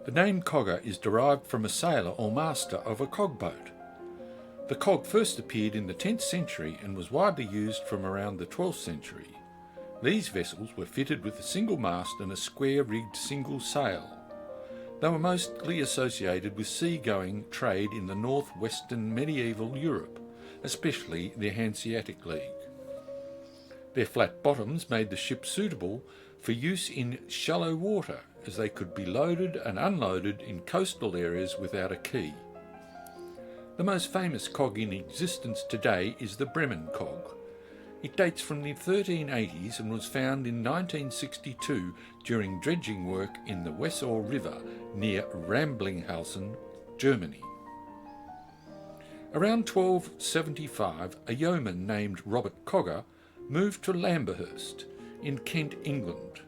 The name cogger is derived from a sailor or master of a cogboat. The cog first appeared in the 10th century and was widely used from around the 12th century. These vessels were fitted with a single mast and a square-rigged single sail. They were mostly associated with sea-going trade in the northwestern medieval Europe, especially the Hanseatic League. Their flat bottoms made the ship suitable for use in shallow water, as they could be loaded and unloaded in coastal areas without a key. The most famous cog in existence today is the Bremen cog. It dates from the 1380s and was found in 1962 during dredging work in the Weser River near Ramblinghausen, Germany. Around 1275, a yeoman named Robert Cogger moved to Lamberhurst in Kent, England.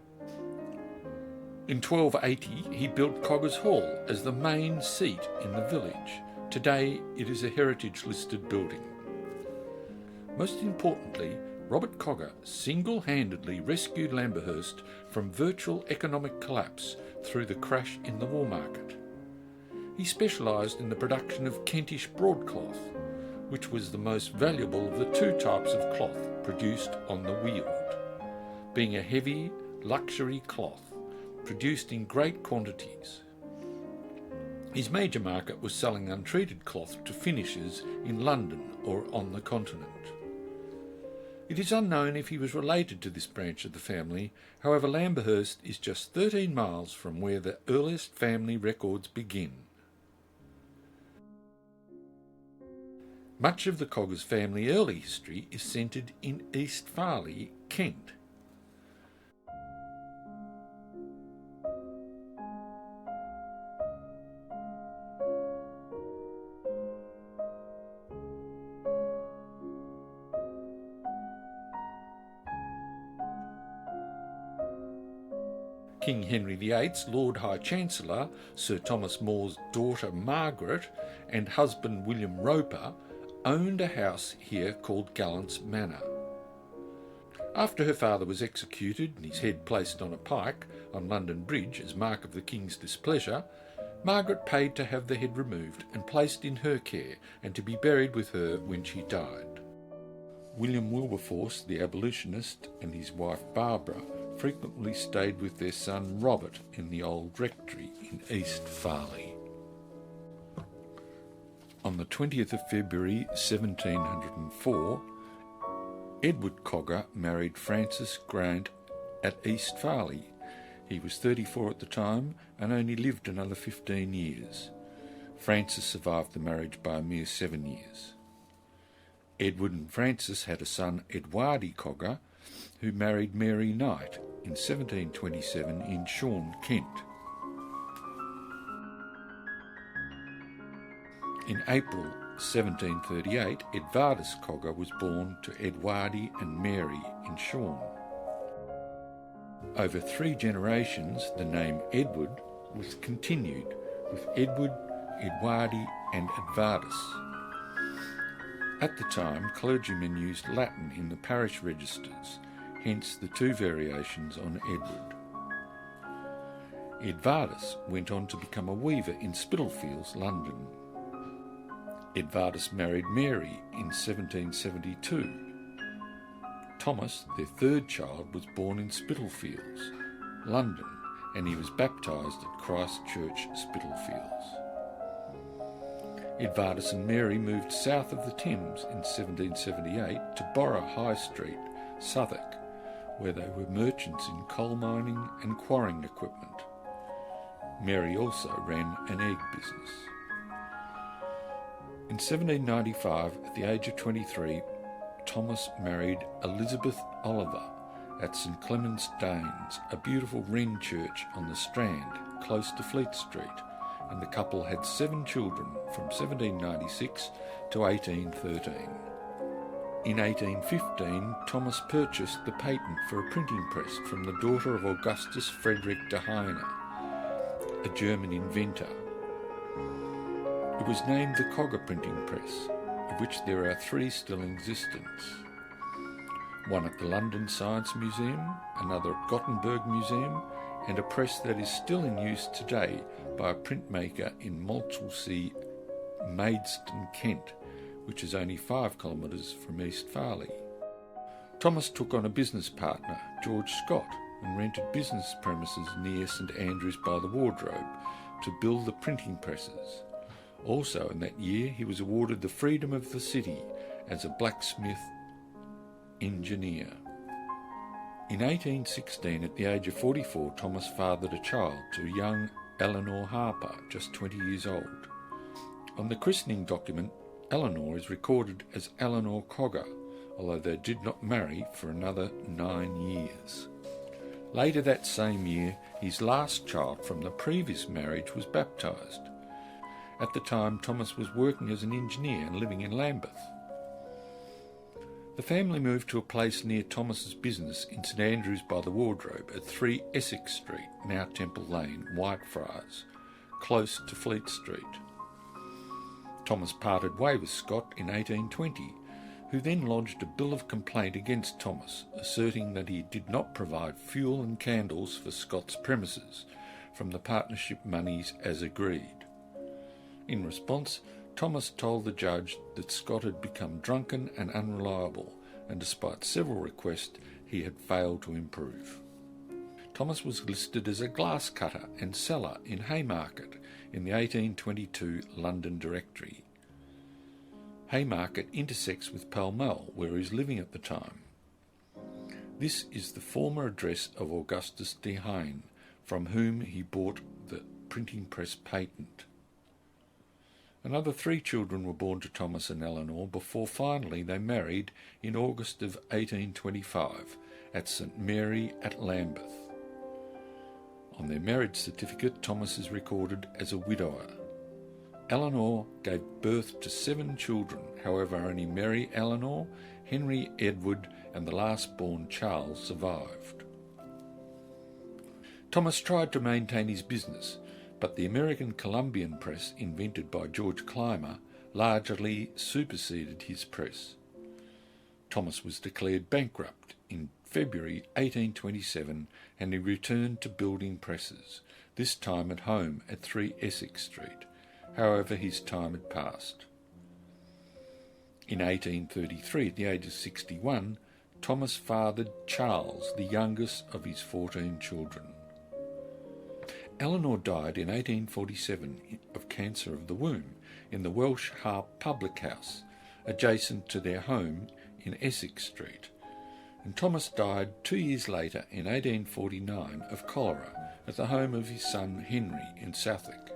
In 1280, he built Cogger's Hall as the main seat in the village. Today, it is a heritage-listed building. Most importantly, Robert Cogger single-handedly rescued Lamberhurst from virtual economic collapse through the crash in the war market. He specialised in the production of Kentish broadcloth, which was the most valuable of the two types of cloth produced on the Weald, being a heavy, luxury cloth produced in great quantities. His major market was selling untreated cloth to finishers in London or on the continent. It is unknown if he was related to this branch of the family. However, Lamberhurst is just 13 miles from where the earliest family records begin. Much of the Cogger's family early history is centred in East Farleigh, Kent. King Henry VIII's Lord High Chancellor, Sir Thomas More's daughter Margaret, and husband William Roper owned a house here called Gallant's Manor. After her father was executed and his head placed on a pike on London Bridge as mark of the King's displeasure, Margaret paid to have the head removed and placed in her care and to be buried with her when she died. William Wilberforce, the abolitionist, and his wife Barbara frequently stayed with their son Robert in the old rectory in East Farleigh. On the 20th of February 1704, Edward Cogger married Frances Grant at East Farleigh. He was 34 at the time and only lived another 15 years. Frances survived the marriage by a mere 7 years. Edward and Frances had a son, Edwardy Cogger, who married Mary Knight in 1727 in Shorne, Kent. In April 1738, Edvardus Cogger was born to Edwardy and Mary in Shorne. Over 3 generations, the name Edward was continued with Edward, Edwardy and Edvardus. At the time, clergymen used Latin in the parish registers, hence the 2 variations on Edward. Edvardus went on to become a weaver in Spitalfields, London. Edvardus married Mary in 1772. Thomas, their 3rd child, was born in Spitalfields, London, and he was baptised at Christ Church, Spitalfields. Edvardus and Mary moved south of the Thames in 1778 to Borough High Street, Southwark, where they were merchants in coal mining and quarrying equipment. Mary also ran an egg business. In 1795, at the age of 23, Thomas married Elizabeth Oliver at St Clement's Danes, a beautiful wren church on the Strand, close to Fleet Street, and the couple had 7 children from 1796 to 1813. In 1815, Thomas purchased the patent for a printing press from the daughter of Augustus Frederick de Heine, a German inventor. It was named the Cogger Printing Press, of which there are 3 still in existence. One at the London Science Museum, another at Gothenburg Museum, and a press that is still in use today by a printmaker in Malchelsea, Maidstone, Kent, which is only 5 kilometres from East Farley. Thomas took on a business partner, George Scott, and rented business premises near St Andrews by the Wardrobe to build the printing presses. Also in that year he was awarded the Freedom of the City as a blacksmith engineer. In 1816, at the age of 44, Thomas fathered a child to young Eleanor Harper, just 20 years old. On the christening document, Eleanor is recorded as Eleanor Cogger, although they did not marry for another 9 years. Later that same year, his last child from the previous marriage was baptised. At the time, Thomas was working as an engineer and living in Lambeth. The family moved to a place near Thomas's business in St Andrews by the Wardrobe at 3 Essex Street, now Temple Lane, Whitefriars, close to Fleet Street. Thomas parted way with Scott in 1820, who then lodged a bill of complaint against Thomas, asserting that he did not provide fuel and candles for Scott's premises from the partnership monies as agreed. In response, Thomas told the judge that Scott had become drunken and unreliable, and despite several requests, he had failed to improve. Thomas was listed as a glass cutter and seller in Haymarket in the 1822 London Directory. Haymarket intersects with Pall Mall, where he was living at the time. This is the former address of Augustus de Haine, from whom he bought the printing press patent. Another 3 children were born to Thomas and Eleanor before finally they married in August of 1825 at St Mary at Lambeth. On their marriage certificate, Thomas is recorded as a widower. Eleanor gave birth to 7 children, however only Mary Eleanor, Henry Edward and the last born Charles survived. Thomas tried to maintain his business, but the American Columbian press, invented by George Clymer, largely superseded his press. Thomas was declared bankrupt in February 1827 and he returned to building presses, this time at home at 3 Essex Street. However, his time had passed. In 1833, at the age of 61, Thomas fathered Charles, the youngest of his 14 children. Eleanor died in 1847 of cancer of the womb in the Welsh Harp public house, adjacent to their home in Essex Street, and Thomas died 2 years later in 1849 of cholera at the home of his son Henry in Southwark.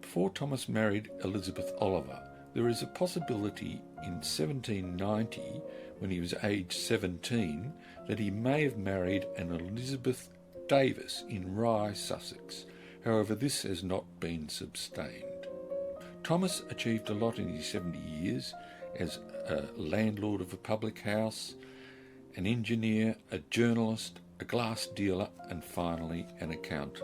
Before Thomas married Elizabeth Oliver, there is a possibility in 1790, when he was aged 17, that he may have married an Elizabeth Davis in Rye, Sussex. However, this has not been sustained. Thomas achieved a lot in his 70 years as a landlord of a public house, an engineer, a journalist, a glass dealer, and finally an accountant.